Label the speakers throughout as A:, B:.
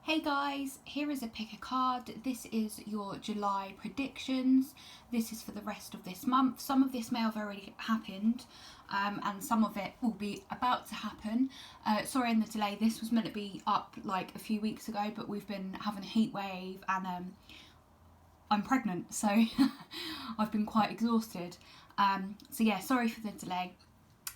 A: Hey guys, here is a pick a card. This is your July predictions. This is for the rest of this month. Some of this may have already happened and some of it will be about to happen. Sorry in the delay, this was meant to be up like a few weeks ago, but we've been having a heat wave and I'm pregnant, so I've been quite exhausted. So yeah, sorry for the delay.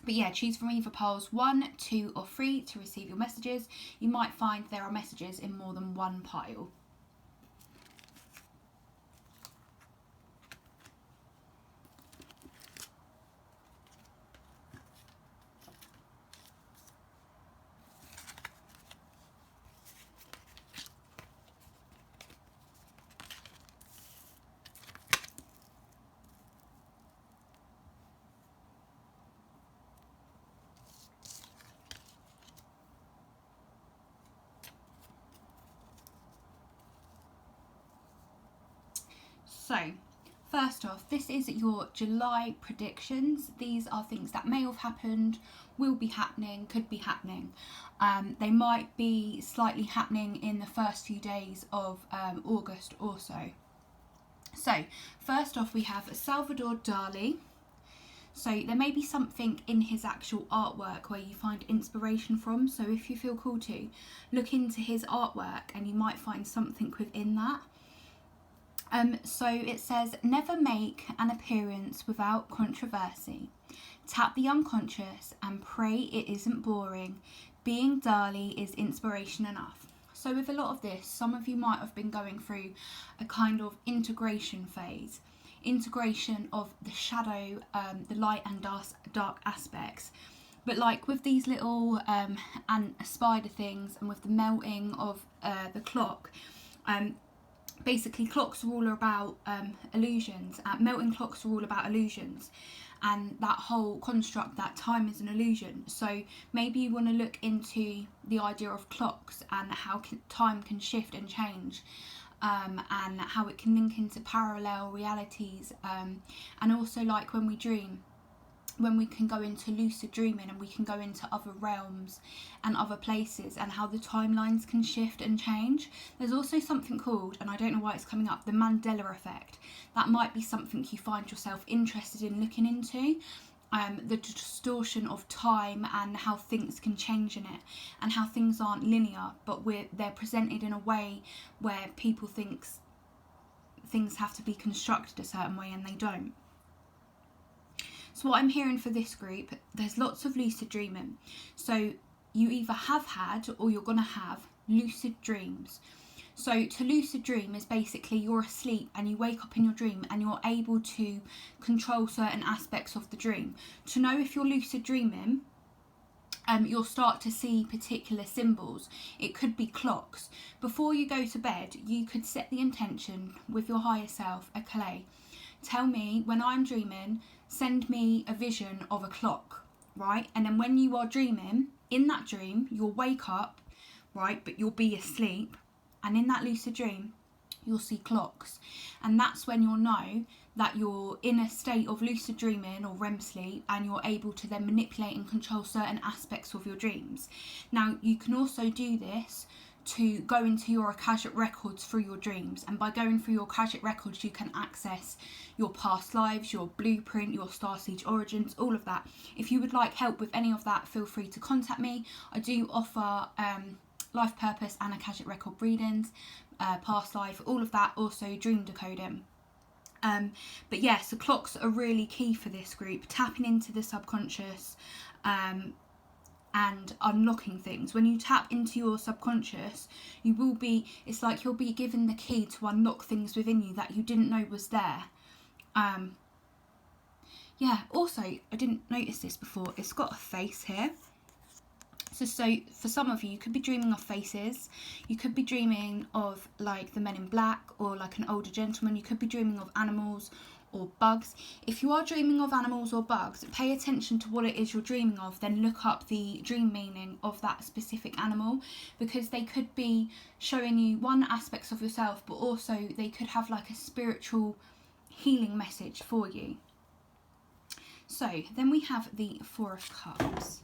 A: But yeah, choose from either piles 1, 2 or 3 to receive your messages. You might find there are messages in more than one pile. So, first off, this is your July predictions. These are things that may have happened, will be happening, could be happening. They might be slightly happening in the first few days of August also. So, first off, we have Salvador Dali. So there may be something in his actual artwork where you find inspiration from. So if you feel called to, look into his artwork and you might find something within that. So it says, never make an appearance without controversy. Tap the unconscious and pray it isn't boring. Being Dali is inspiration enough. So with a lot of this, some of you might have been going through a kind of integration phase. Integration of the shadow, the light and dark aspects. But like with these little and spider things and with the melting of the clock, basically clocks are all about illusions. Melting clocks are all about illusions, and that whole construct that time is an illusion. So maybe you want to look into the idea of clocks and how time can shift and change, and how it can link into parallel realities, and also like when we dream, when we can go into lucid dreaming and we can go into other realms and other places, and how the timelines can shift and change. There's also something called, and I don't know why it's coming up, the Mandela effect. That might be something you find yourself interested in looking into. The distortion of time and how things can change in it, and how things aren't linear, but they're presented in a way where people think things have to be constructed a certain way and they don't. So what I'm hearing for this group, there's lots of lucid dreaming. So you either have had or you're going to have lucid dreams. So to lucid dream is basically you're asleep and you wake up in your dream and you're able to control certain aspects of the dream. To know if you're lucid dreaming, you'll start to see particular symbols. It could be clocks. Before you go to bed, you could set the intention with your higher self, a clay. Tell me, when I'm dreaming, send me a vision of a clock, right? And then when you are dreaming, in that dream, you'll wake up, right? But you'll be asleep. And in that lucid dream, you'll see clocks. And that's when you'll know that you're in a state of lucid dreaming or REM sleep, and you're able to then manipulate and control certain aspects of your dreams. Now, you can also do this to go into your Akashic records through your dreams, and by going through your Akashic records you can access your past lives, your blueprint, your star seed origins, all of that. If you would like help with any of that, feel free to contact me. I do offer life purpose and Akashic record readings, past life, all of that, also dream decoding. But yeah, so clocks are really key for this group, tapping into the subconscious and unlocking things. When you tap into your subconscious, it's like you'll be given the key to unlock things within you that you didn't know was there. Yeah, also, I didn't notice this before, it's got a face here. So for some of you, you could be dreaming of faces. You could be dreaming of like the Men in Black, or like an older gentleman. You could be dreaming of animals or bugs. If you are dreaming of animals or bugs, pay attention to what it is you're dreaming of, then look up the dream meaning of that specific animal, because they could be showing you one aspects of yourself, but also they could have like a spiritual healing message for you. So then we have the Four of Cups.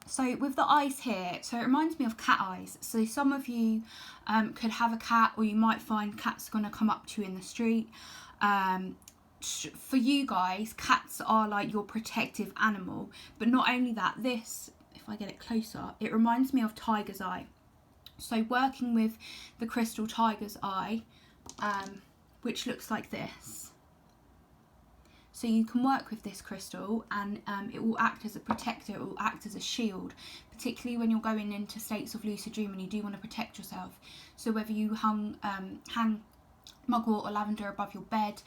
A: So with the eyes here, so it reminds me of cat eyes. So some of you could have a cat, or you might find cats going to come up to you in the street. For you guys, cats are like your protective animal. But not only that, this, if I get it closer, it reminds me of tiger's eye. So working with the crystal tiger's eye, which looks like this. So you can work with this crystal, and it will act as a protector, it will act as a shield, particularly when you're going into states of lucid dream and you do want to protect yourself. So whether you hang mugwort or lavender above your bed,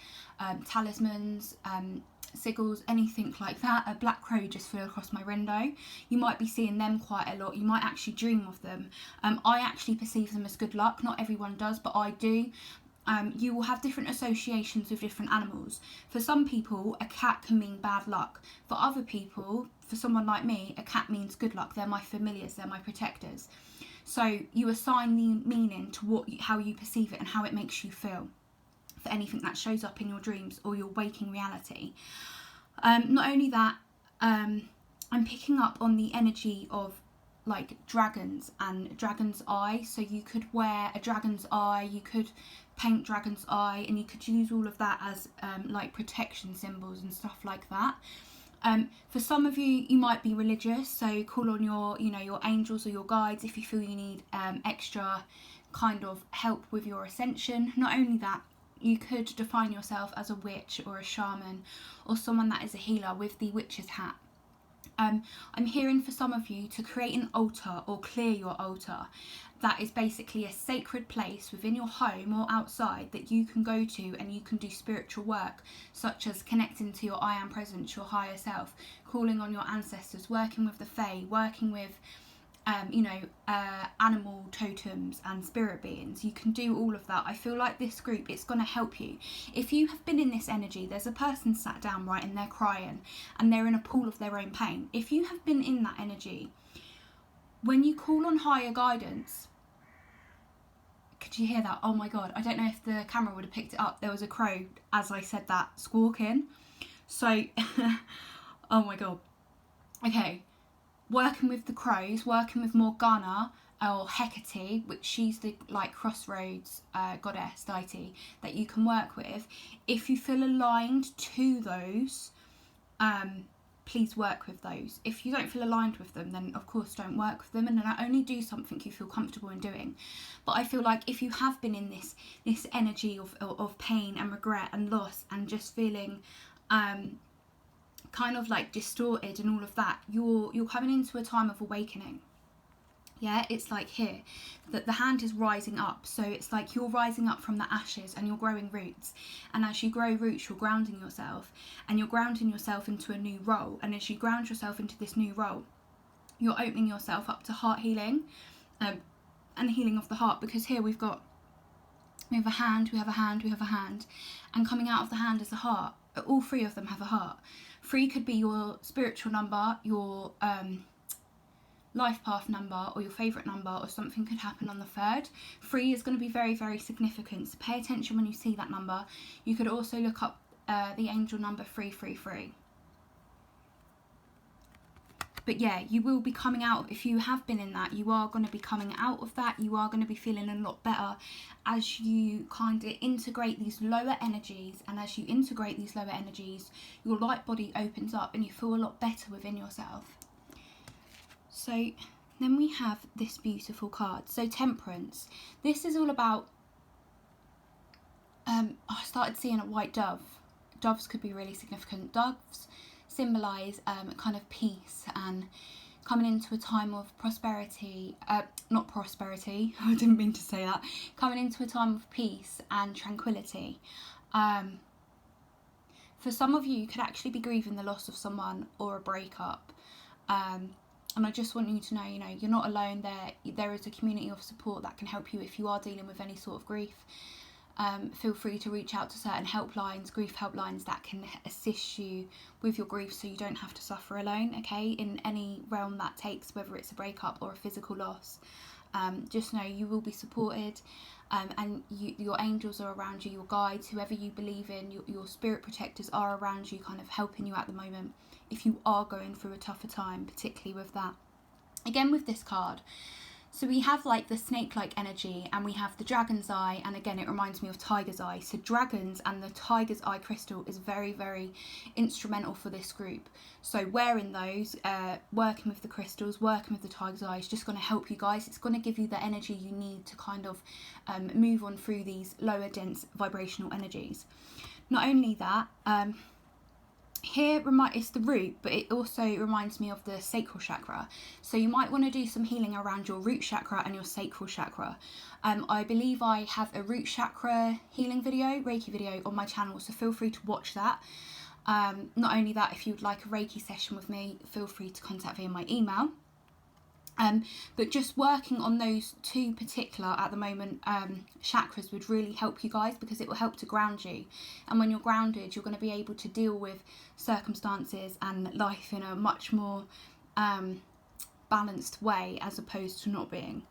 A: talismans, sigils, anything like that. A black crow just flew across my window. You might be seeing them quite a lot. You might actually dream of them. I actually perceive them as good luck. Not everyone does, but I do. You will have different associations with different animals. For some people, a cat can mean bad luck. For other people, for someone like me, a cat means good luck. They're my familiars, they're my protectors. So you assign the meaning to how you perceive it and how it makes you feel for anything that shows up in your dreams or your waking reality. Not only that, I'm picking up on the energy of like dragons and dragon's eye. So you could wear a dragon's eye, you could paint dragon's eye, and you could use all of that as like protection symbols and stuff like that. For some of you, you might be religious, so call on your angels or your guides if you feel you need extra kind of help with your ascension. Not only that, you could define yourself as a witch or a shaman or someone that is a healer with the witch's hat. I'm hearing for some of you to create an altar or clear your altar. That is basically a sacred place within your home or outside that you can go to and you can do spiritual work, such as connecting to your I am presence, your higher self, calling on your ancestors, working with the fae, working with animal totems and spirit beings. You can do all of that. I feel like this group, it's going to help you. If you have been in this energy, there's a person sat down, right, and they're crying and they're in a pool of their own pain. If you have been in that energy, when you call on higher guidance, could you hear that? Oh my god, I don't know if the camera would have picked it up. There was a crow as I said that squawking. So oh my god. Okay, working with the crows, working with Morgana or Hecate, which she's the like crossroads goddess deity that you can work with. If you feel aligned to those, please work with those. If you don't feel aligned with them, then of course don't work with them, and then only do something you feel comfortable in doing. But I feel like if you have been in this energy of pain and regret and loss and just feeling kind of like distorted and all of that, you're coming into a time of awakening. Yeah, it's like here that the hand is rising up, so it's like you're rising up from the ashes and you're growing roots, and as you grow roots you're grounding yourself, and you're grounding yourself into a new role, and as you ground yourself into this new role, you're opening yourself up to heart healing and healing of the heart, because here we have a hand, we have a hand, we have a hand, and coming out of the hand is a heart. All three of them have a heart. 3 could be your spiritual number, your life path number, or your favourite number, or something could happen on the 3rd. 3 is going to be very, very significant, so pay attention when you see that number. You could also look up the angel number 333. But yeah, you will be coming out, if you have been in that, you are going to be coming out of that. You are going to be feeling a lot better as you kind of integrate these lower energies. And as you integrate these lower energies, your light body opens up and you feel a lot better within yourself. So then we have this beautiful card. So Temperance. This is all about, I started seeing a white dove. Doves could be really significant. Doves symbolise kind of peace and coming into a time of prosperity, not prosperity, I didn't mean to say that, coming into a time of peace and tranquility. For some of you, you could actually be grieving the loss of someone or a breakup, and I just want you to know, you're not alone. There is a community of support that can help you if you are dealing with any sort of grief. Feel free to reach out to certain helplines, grief helplines, that can assist you with your grief so you don't have to suffer alone, okay, in any realm that takes, whether it's a breakup or a physical loss. Just know you will be supported, and your angels are around you, your guides, whoever you believe in, your spirit protectors are around you, kind of helping you at the moment if you are going through a tougher time, particularly with that. Again with this card, so we have like the snake-like energy, and we have the dragon's eye, and again it reminds me of tiger's eye. So dragons and the tiger's eye crystal is very, very instrumental for this group. So wearing those, working with the crystals, working with the tiger's eye is just going to help you guys. It's going to give you the energy you need to kind of move on through these lower dense vibrational energies. Not only that, here it's the root, but it also reminds me of the sacral chakra. So you might want to do some healing around your root chakra and your sacral chakra. I believe I have a root chakra healing video, Reiki video on my channel, so feel free to watch that. Not only that, if you'd like a Reiki session with me, feel free to contact me via my email. But just working on those two particular, at the moment, chakras would really help you guys, because it will help to ground you. And when you're grounded, you're going to be able to deal with circumstances and life in a much more balanced way, as opposed to not being.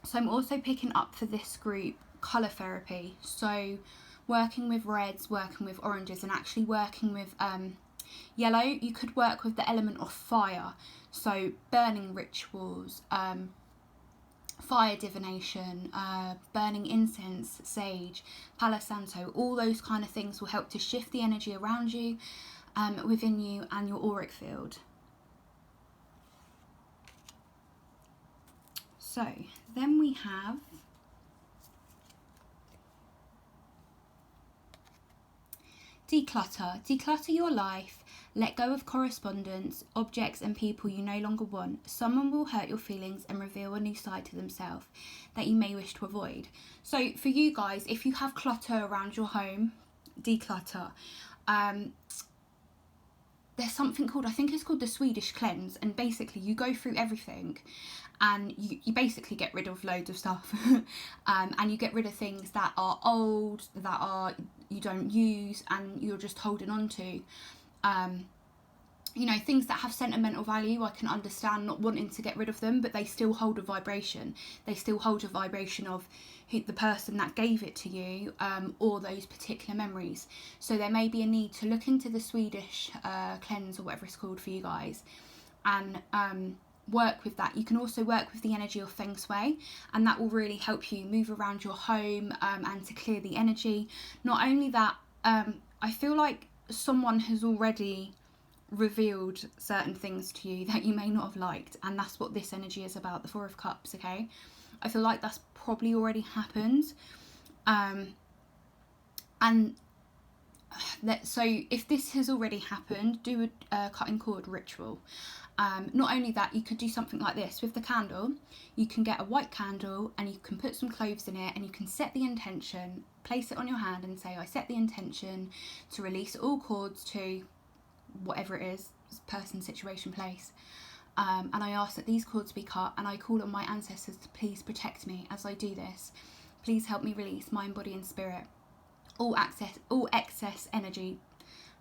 A: So I'm also picking up for this group colour therapy. So working with reds, working with oranges, and actually working with yellow. You could work with the element of fire. So burning rituals, fire divination, burning incense, sage, palo santo, all those kind of things will help to shift the energy around you, within you and your auric field. So then we have declutter. Declutter your life. Let go of correspondence, objects and people you no longer want. Someone will hurt your feelings and reveal a new side to themselves that you may wish to avoid. So for you guys, if you have clutter around your home, declutter. There's something called, I think it's called the Swedish cleanse, and basically you go through everything and you basically get rid of loads of stuff. And you get rid of things that are old, that you don't use and you're just holding on to. You know, things that have sentimental value, I can understand not wanting to get rid of them, but they still hold a vibration. They still hold a vibration of the person that gave it to you, or those particular memories. So there may be a need to look into the Swedish cleanse, or whatever it's called for you guys, and work with that. You can also work with the energy of feng shui, and that will really help you move around your home, and to clear the energy. Not only that, I feel like someone has already revealed certain things to you that you may not have liked, and that's what this energy is about, the Four of Cups. Okay, I feel like that's probably already happened, so if this has already happened, do a cutting cord ritual. Not only that, you could do something like this with the candle. You can get a white candle and you can put some cloves in it, and you can set the intention, place it on your hand and say, I set the intention to release all cords to whatever it is, person, situation, place, and I ask that these cords be cut, and I call on my ancestors to please protect me as I do this. Please help me release mind, body and spirit, all excess energy,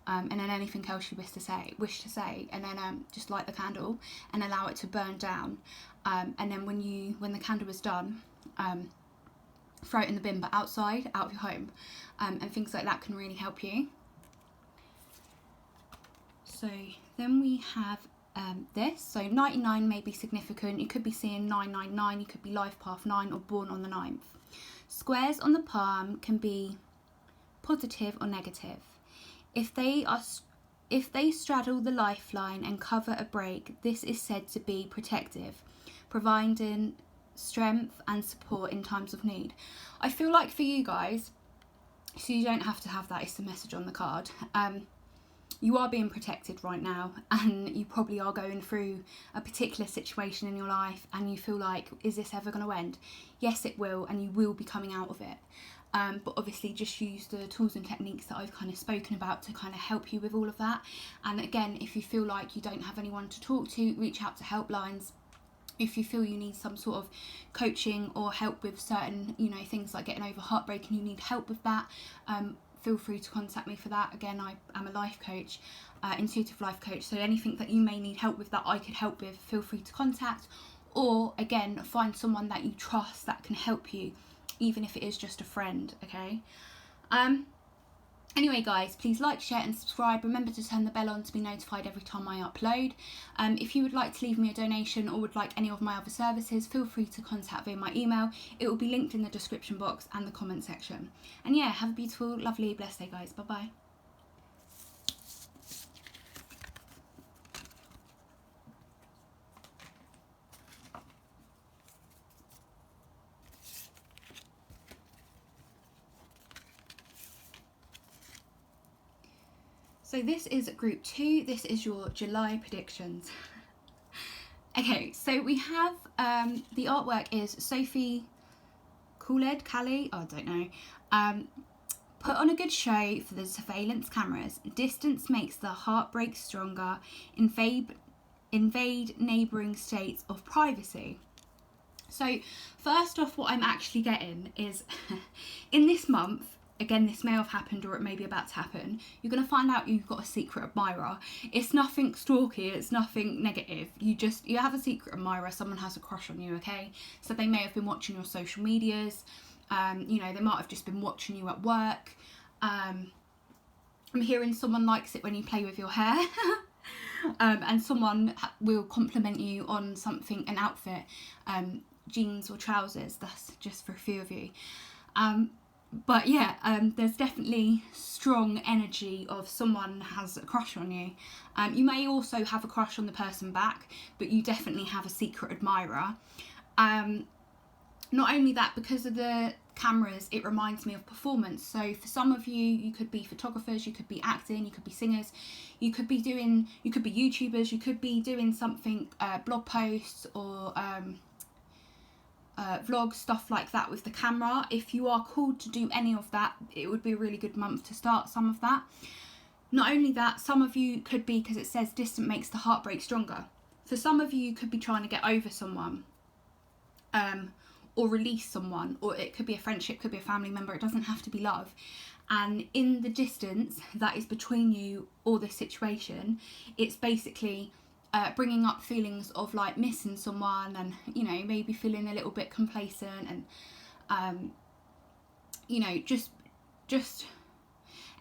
A: and then anything else you wish to say, and then just light the candle and allow it to burn down, and then when the candle is done, throw it in the bin, but outside, out of your home, and things like that can really help you. So then we have this. So 99 may be significant. You could be seeing 999, you could be life path 9 or born on the 9th. Squares on the palm can be positive or negative. If they straddle the lifeline and cover a break, this is said to be protective, providing strength and support in times of need. I feel like for you guys, so you don't have to have that, it's the message on the card, you are being protected right now, and you probably are going through a particular situation in your life and you feel like, is this ever going to end? Yes, it will, and you will be coming out of it. But obviously just use the tools and techniques that I've kind of spoken about to kind of help you with all of that. And again, if you feel like you don't have anyone to talk to, reach out to helplines. If you feel you need some sort of coaching or help with certain, things like getting over heartbreak and you need help with that, feel free to contact me for that. Again, I am a life coach, intuitive life coach, so anything that you may need help with that I could help with, feel free to contact. Or again, find someone that you trust that can help you, even if it is just a friend. Okay, Anyway guys, please like, share and subscribe. Remember to turn the bell on to be notified every time I upload. If you would like to leave me a donation or would like any of my other services, feel free to contact via my email. It will be linked in the description box and the comment section. And yeah, have a beautiful, lovely, blessed day guys. Bye bye. So this is group 2, this is your July predictions. Okay, so we have, the artwork is Sophie Khaled, I don't know. Put on a good show for the surveillance cameras. Distance makes the heartbreak stronger. Invade neighbouring states of privacy. So first off, what I'm actually getting is, in this month, again, this may have happened or it may be about to happen, you're going to find out you've got a secret admirer. It's nothing stalky, it's nothing negative. You have a secret admirer, someone has a crush on you, okay? So they may have been watching your social medias, you know, they might have just been watching you at work. I'm hearing someone likes it when you play with your hair. And someone will compliment you on something, an outfit, jeans or trousers. That's just for a few of you. But yeah, there's definitely strong energy of someone has a crush on you. You may also have a crush on the person back, but you definitely have a secret admirer. Not only that, because of the cameras, it reminds me of performance. So for some of you, you could be photographers, you could be acting, you could be singers, you could be YouTubers, you could be doing something, blog posts or vlogs, stuff like that with the camera. If you are called to do any of that, it would be a really good month to start some of that. Not only that, some of you could be, because it says distant makes the heartbreak stronger. For some of you, you could be trying to get over someone, or release someone, or it could be a friendship, could be a family member, it doesn't have to be love. And in the distance that is between you or this situation, it's basically bringing up feelings of like missing someone, and you know, maybe feeling a little bit complacent, and you know, just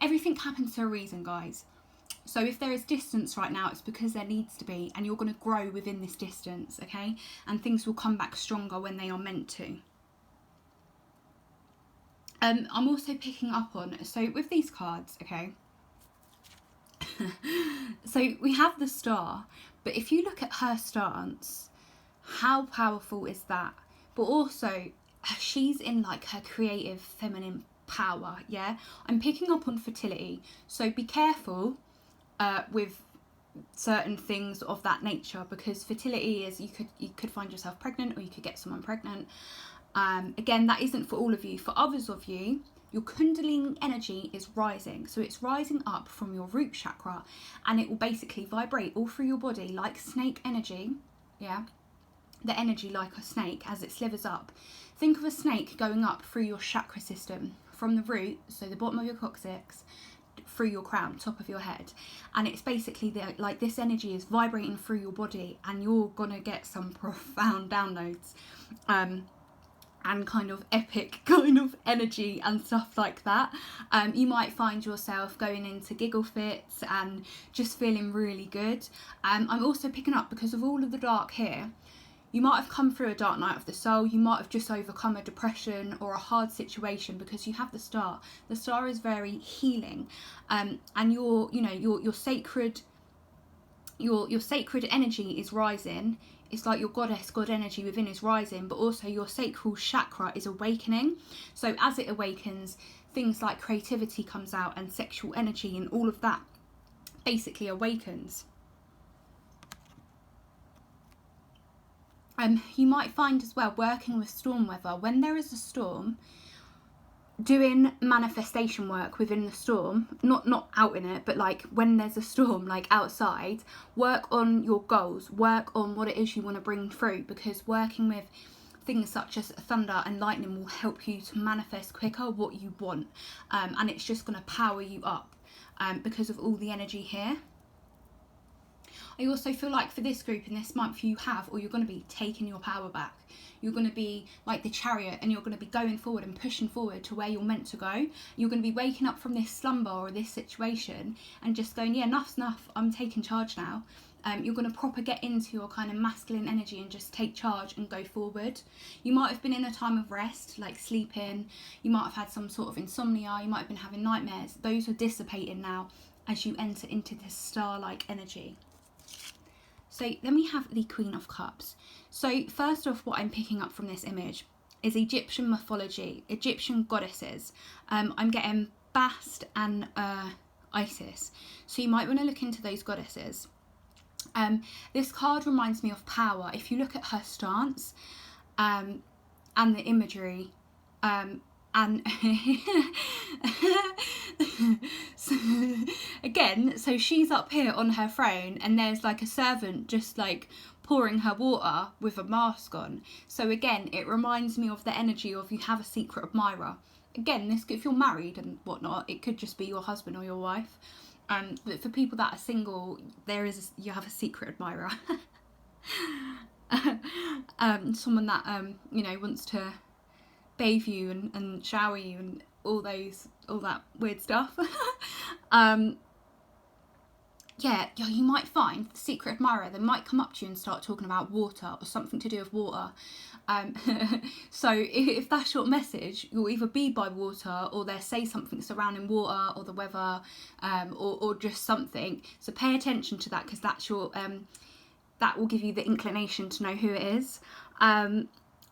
A: everything happens for a reason, guys. So if there is distance right now, it's because there needs to be, and you're going to grow within this distance, okay? And things will come back stronger when they are meant to. I'm also picking up on, so with these cards, okay, so we have the Star, but if you look at her stance, how powerful is that? But also, she's in like her creative feminine power, yeah? I'm picking up on fertility, so be careful with certain things of that nature, because fertility is, you could find yourself pregnant, or you could get someone pregnant. Again, that isn't for all of you. For others of you, your Kundalini energy is rising. So it's rising up from your root chakra, and it will basically vibrate all through your body like snake energy, yeah? The energy like a snake as it slithers up. Think of a snake going up through your chakra system, from the root, so the bottom of your coccyx, through your crown, top of your head. And it's basically like this energy is vibrating through your body, and you're gonna get some profound downloads. And kind of epic kind of energy and stuff like that. You might find yourself going into giggle fits and just feeling really good. I'm also picking up, because of all of the dark here, you might have come through a dark night of the soul, you might have just overcome a depression or a hard situation, because you have the Star. The Star is very healing, and your sacred energy is rising. It's like your god energy within is rising, but also your sacral chakra is awakening. So as it awakens, things like creativity comes out, and sexual energy and all of that basically awakens. You might find as well, working with storm weather, when there is a storm, doing manifestation work within the storm, not out in it, but like when there's a storm, like outside, work on your goals, work on what it is you want to bring through, because working with things such as thunder and lightning will help you to manifest quicker what you want, and it's just going to power you up because of all the energy here. I also feel like for this group in this month, you have, or you're going to be taking your power back. You're going to be like the chariot, and you're going to be going forward and pushing forward to where you're meant to go. You're going to be waking up from this slumber or this situation and just going, yeah, enough's enough, I'm taking charge now. You're going to proper get into your kind of masculine energy and just take charge and go forward. You might have been in a time of rest, like sleeping. You might have had some sort of insomnia. You might have been having nightmares. Those are dissipating now as you enter into this star-like energy. So then we have the Queen of Cups. So first off, what I'm picking up from this image is Egyptian mythology, Egyptian goddesses. I'm getting Bast and Isis. So you might want to look into those goddesses. This card reminds me of power. If you look at her stance and the imagery, and so she's up here on her throne, and there's like a servant just like pouring her water with a mask on. So again, it reminds me of the energy of you have a secret admirer. Again, this, if you're married and whatnot, it could just be your husband or your wife. But for people that are single, you have a secret admirer. Someone that wants to bathe you and shower you and all that weird stuff. You might find the secret admirer. They might come up to you and start talking about water or something to do with water. So if that's your message, you'll either be by water, or they'll say something surrounding water or the weather, or just something. So pay attention to that, because that's your that will give you the inclination to know who it is.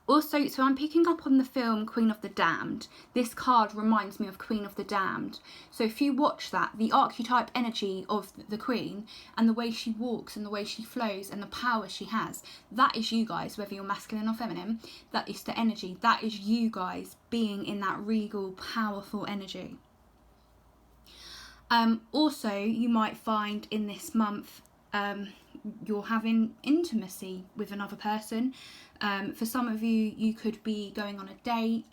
A: Also, so I'm picking up on the film Queen of the Damned. This card reminds me of Queen of the Damned. So if you watch that, the archetype energy of the Queen and the way she walks and the way she flows and the power she has, that is you guys, whether you're masculine or feminine, that is the energy. That is you guys being in that regal, powerful energy. Also, you might find in this month, you're having intimacy with another person. For some of you, you could be going on a date.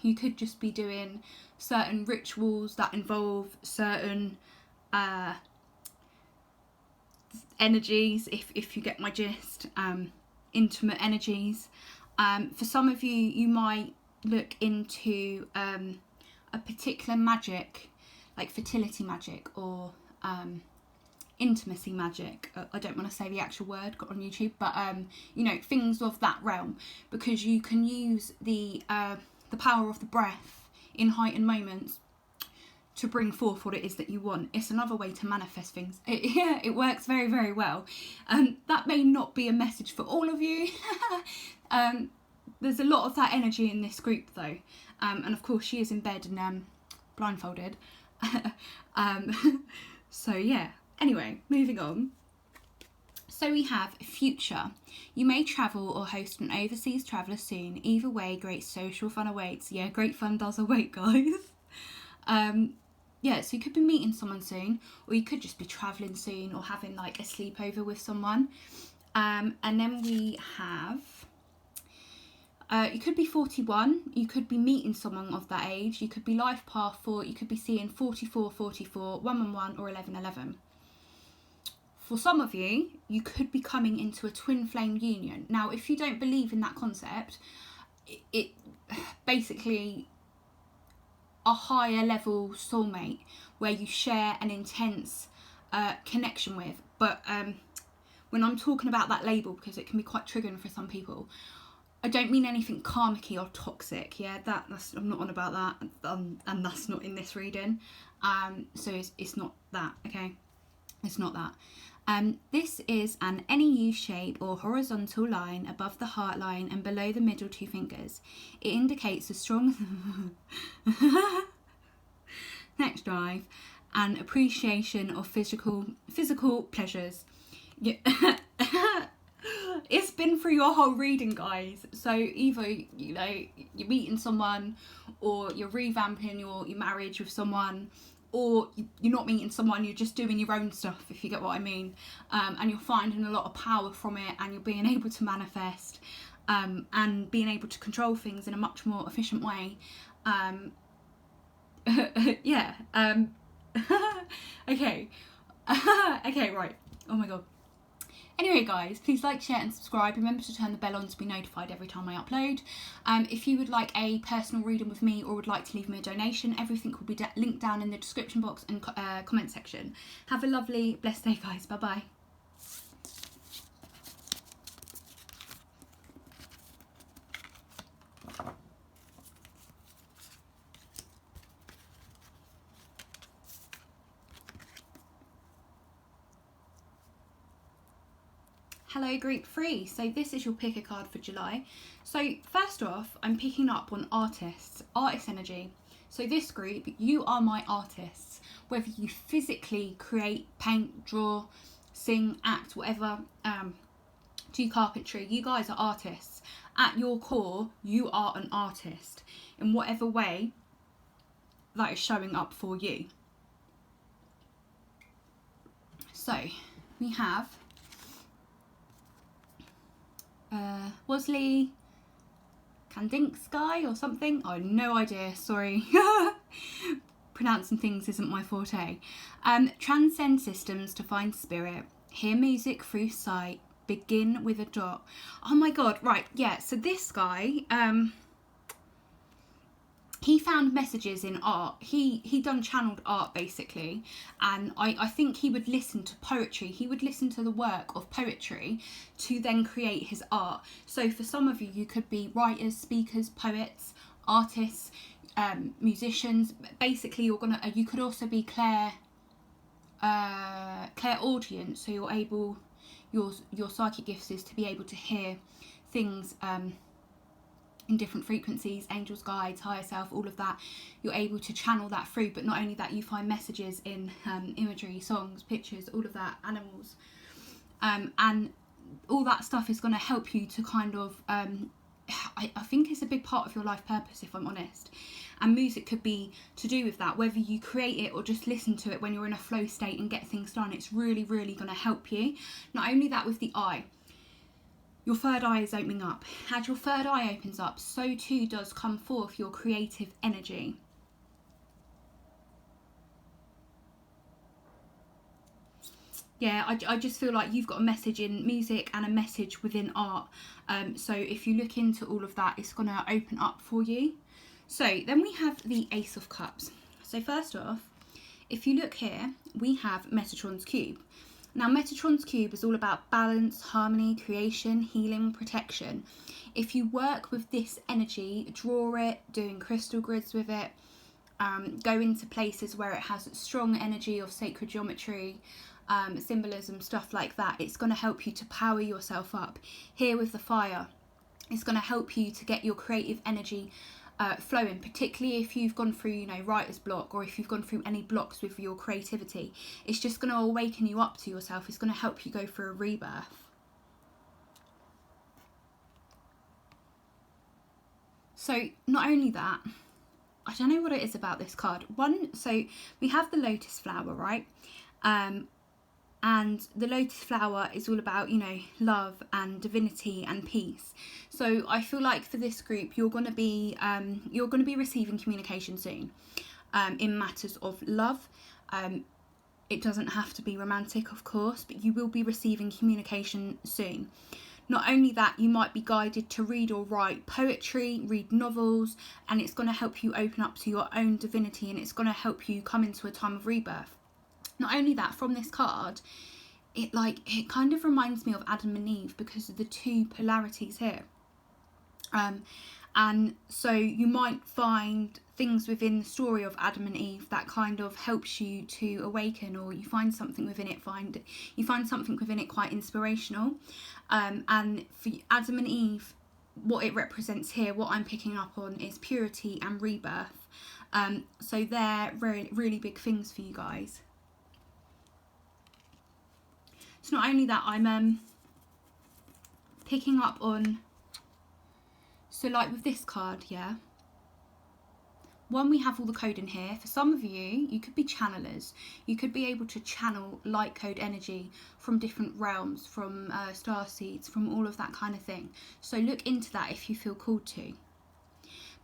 A: You could just be doing certain rituals that involve certain energies, if you get my gist, intimate energies. For some of you, you might look into a particular magic, like fertility magic or intimacy magic. I don't want to say the actual word, got on YouTube, but things of that realm, because you can use the power of the breath in heightened moments to bring forth what it is that you want. It's another way to manifest things. It works very, very well. That may not be a message for all of you. There's a lot of that energy in this group though, and of course she is in bed and blindfolded. So yeah. Anyway, moving on. So we have future. You may travel or host an overseas traveller soon. Either way, great social fun awaits. Yeah, great fun does await, guys. So you could be meeting someone soon, or you could just be travelling soon or having like a sleepover with someone. And then we have, you could be 41, you could be meeting someone of that age, you could be life path 4, you could be seeing 44, 44, 111 or 1111. For some of you, you could be coming into a twin flame union. Now, if you don't believe in that concept, it basically a higher level soulmate where you share an intense connection with. But when I'm talking about that label, because it can be quite triggering for some people, I don't mean anything karmic or toxic. Yeah, that's I'm not on about that, and that's not in this reading. So it's not that. Okay, it's not that. This is an any U shape or horizontal line above the heart line and below the middle two fingers. It indicates a strong next drive and appreciation of physical pleasures. Yeah. It's been through your whole reading, guys. So either you're meeting someone, or you're revamping your marriage with someone, or you're not meeting someone, you're just doing your own stuff, if you get what I mean. And you're finding a lot of power from it, and you're being able to manifest, and being able to control things in a much more efficient way. Okay. Okay, right. Oh my god. Anyway guys, please like, share and subscribe. Remember to turn the bell on to be notified every time I upload. If you would like a personal reading with me or would like to leave me a donation, everything will be linked down in the description box and comment section. Have a lovely, blessed day guys. Bye bye. Hello group 3, so this is your pick a card for July. So first off, I'm picking up on artists, artist energy. So this group, you are my artists. Whether you physically create, paint, draw, sing, act, whatever, do carpentry, you guys are artists. At your core, you are an artist in whatever way that is showing up for you. So we have Wesley Kandinsky or something. I have no idea, sorry. Pronouncing things isn't my forte. Transcend systems to find spirit. Hear music through sight. Begin with a dot. Oh my god, right, yeah, so this guy, he found messages in art. He done channeled art basically, and I think he would listen to poetry. He would listen to the work of poetry to then create his art. So for some of you, you could be writers, speakers, poets, artists, musicians. Basically, you could also be clairaudient. So you're able, your psychic gifts is to be able to hear things in different frequencies, angels, guides, higher self, all of that. You're able to channel that through, but not only that, you find messages in imagery, songs, pictures, all of that, animals, and all that stuff is going to help you to kind of I think it's a big part of your life purpose, if I'm honest, and music could be to do with that. Whether you create it or just listen to it when you're in a flow state and get things done, it's really going to help you. Not only that, with the eye, your third eye is opening up. As your third eye opens up, so too does come forth your creative energy. Yeah, I just feel like you've got a message in music and a message within art. So if you look into all of that, it's going to open up for you. So then we have the Ace of Cups. So first off, if you look here, we have Metatron's Cube. Now, Metatron's Cube is all about balance, harmony, creation, healing, protection. If you work with this energy, draw it, doing crystal grids with it, go into places where it has strong energy of sacred geometry, symbolism, stuff like that, it's going to help you to power yourself up. Here with the fire, it's going to help you to get your creative energy flowing, particularly if you've gone through, you know, writer's block, or if you've gone through any blocks with your creativity. It's just going to awaken you up to yourself. It's going to help you go through a rebirth. So not only that, I don't know what it is about this card. So we have the lotus flower, right? And the lotus flower is all about, you know, love and divinity and peace. So I feel like for this group, you're going to be receiving communication soon, in matters of love. It doesn't have to be romantic, of course, but you will be receiving communication soon. Not only that, you might be guided to read or write poetry, read novels, and it's going to help you open up to your own divinity, and it's going to help you come into a time of rebirth. Not only that, from this card, it kind of reminds me of Adam and Eve because of the two polarities here. And so you might find things within the story of Adam and Eve that kind of helps you to awaken, or you find something within it, quite inspirational. And for Adam and Eve, what it represents here, what I'm picking up on, is purity and rebirth. So they're really big things for you guys. So not only that, I'm picking up on, so like with this card, yeah, one, we have all the code in here. For some of you, you could be channelers. You could be able to channel light code energy from different realms, from star seeds, from all of that kind of thing. So look into that if you feel called to.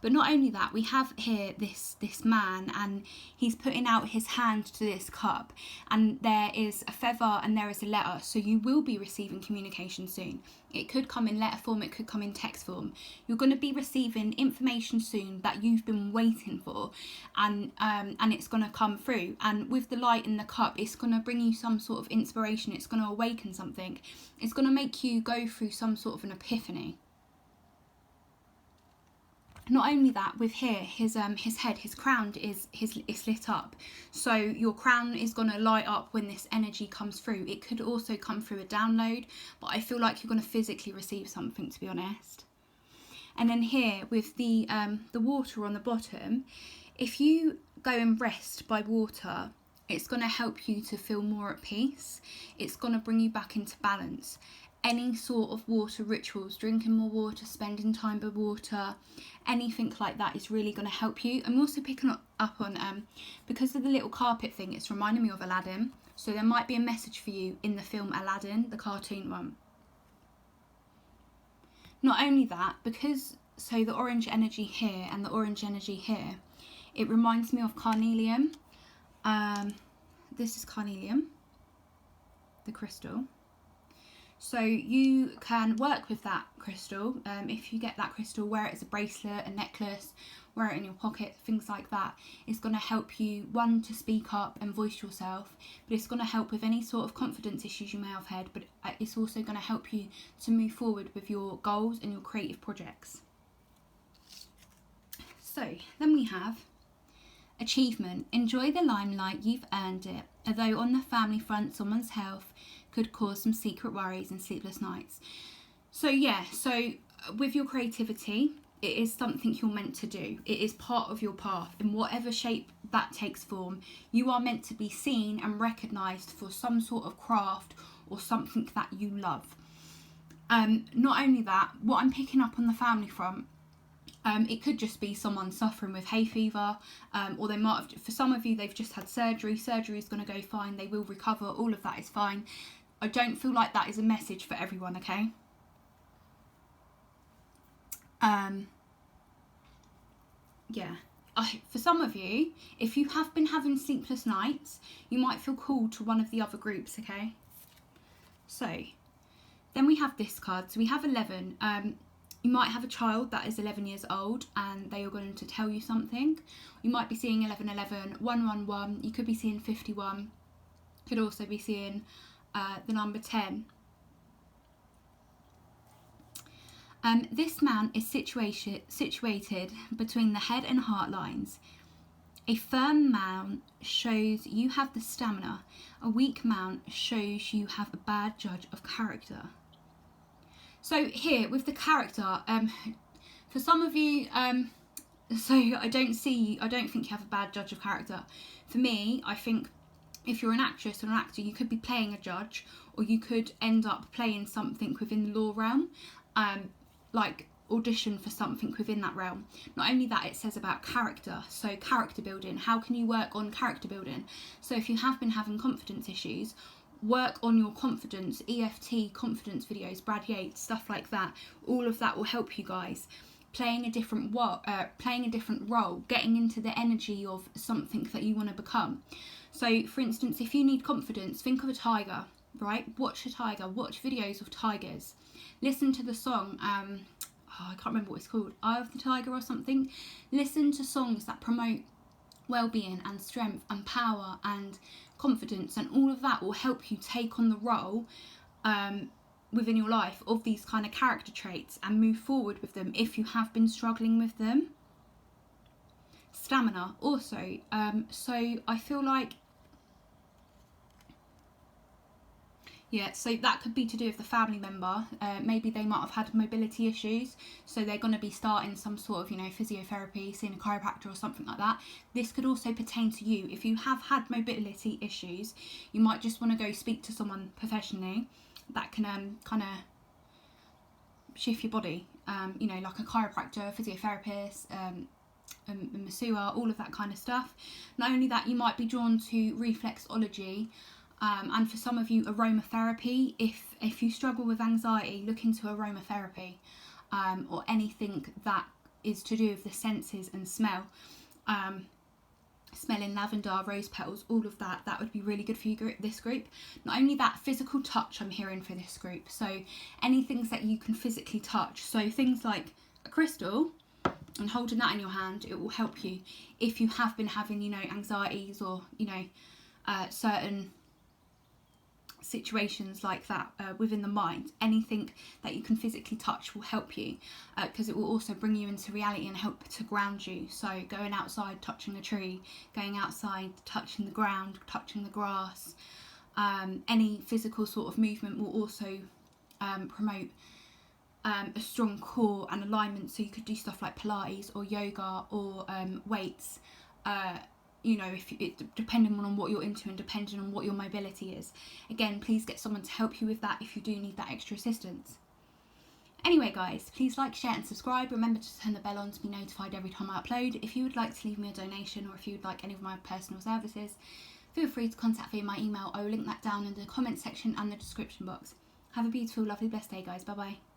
A: But not only that, we have here this man, and he's putting out his hand to this cup, and there is a feather and there is a letter. So you will be receiving communication soon. It could come in letter form, it could come in text form. You're going to be receiving information soon that you've been waiting for, and it's going to come through. And with the light in the cup, it's going to bring you some sort of inspiration. It's going to awaken something. It's going to make you go through some sort of an epiphany. Not only that, with here, his head, his crown is lit up. So your crown is going to light up when this energy comes through. It could also come through a download, but I feel like you're going to physically receive something, to be honest. And then here, with the water on the bottom, if you go and rest by water, it's going to help you to feel more at peace. It's going to bring you back into balance. Any sort of water rituals, drinking more water, spending time by water, anything like that is really going to help you. I'm also picking up on, because of the little carpet thing, it's reminding me of Aladdin. So there might be a message for you in the film Aladdin, the cartoon one. Not only that, so the orange energy here and the orange energy here, it reminds me of carnelian. This is carnelian, the crystal. So you can work with that crystal. If you get that crystal, wear it as a bracelet, a necklace, wear it in your pocket, things like that. It's going to help you, one, to speak up and voice yourself, but it's going to help with any sort of confidence issues you may have had, but it's also going to help you to move forward with your goals and your creative projects. So then we have achievement. Enjoy the limelight, you've earned it. Although on the family front, someone's health could cause some secret worries and sleepless nights. So yeah, so with your creativity, it is something you're meant to do. It is part of your path. In whatever shape that takes form, you are meant to be seen and recognised for some sort of craft or something that you love. Not only that, what I'm picking up on the family front, it could just be someone suffering with hay fever, or they might have, for some of you, they've just had surgery. Surgery is going to go fine. They will recover. All of that is fine. I don't feel like that is a message for everyone, okay? Yeah. For some of you, if you have been having sleepless nights, you might feel called to one of the other groups, okay? So, then we have this card. So we have 11. You might have a child that is 11 years old and they are going to tell you something. You might be seeing 1111, 111. You could be seeing 51. Could also be seeing the number 10. This man is situated between the head and heart lines. A firm man shows you have the stamina. A weak man shows you have a bad judge of character. So here with the character, for some of you, so I don't think you have a bad judge of character. For me, I think if you're an actress or an actor, you could be playing a judge, or you could end up playing something within the law realm, like audition for something within that realm. Not only that, it says about character, so character building. How can you work on character building? So if you have been having confidence issues, work on your confidence, EFT confidence videos, Brad Yates, stuff like that. All of that will help you guys. Playing a different role, getting into the energy of something that you want to become. So for instance, if you need confidence, think of a tiger, right? Watch a tiger, watch videos of tigers. Listen to the song, I can't remember what it's called, Eye of the Tiger or something. Listen to songs that promote well-being and strength and power and confidence, and all of that will help you take on the role within your life of these kind of character traits and move forward with them if you have been struggling with them. Stamina also, so I feel like, yeah, so that could be to do with the family member. Maybe they might have had mobility issues, so they're going to be starting some sort of, physiotherapy, seeing a chiropractor or something like that. This could also pertain to you. If you have had mobility issues, you might just want to go speak to someone professionally that can kind of shift your body, like a chiropractor, physiotherapist, a masseur, all of that kind of stuff. Not only that, you might be drawn to reflexology, and for some of you, aromatherapy. If you struggle with anxiety, look into aromatherapy, or anything that is to do with the senses and smell. Smelling lavender, rose petals, all of that, that would be really good for you, this group. Not only that, physical touch I'm hearing for this group. So any things that you can physically touch, so things like a crystal and holding that in your hand, it will help you if you have been having, you know, anxieties or, you know, certain situations like that within the mind. Anything that you can physically touch will help you, because it will also bring you into reality and help to ground you. So going outside, touching a tree, going outside, touching the ground, touching the grass, any physical sort of movement will also promote a strong core and alignment. So you could do stuff like Pilates or yoga or weights, you know, if depending on what you're into and depending on what your mobility is. Again, please get someone to help you with that if you do need that extra assistance. Anyway guys, please like, share and subscribe. Remember to turn the bell on to be notified every time I upload. If you would like to leave me a donation, or if you would like any of my personal services, feel free to contact via my email. I will link that down in the comment section and the description box. Have a beautiful, lovely, blessed day guys. Bye bye.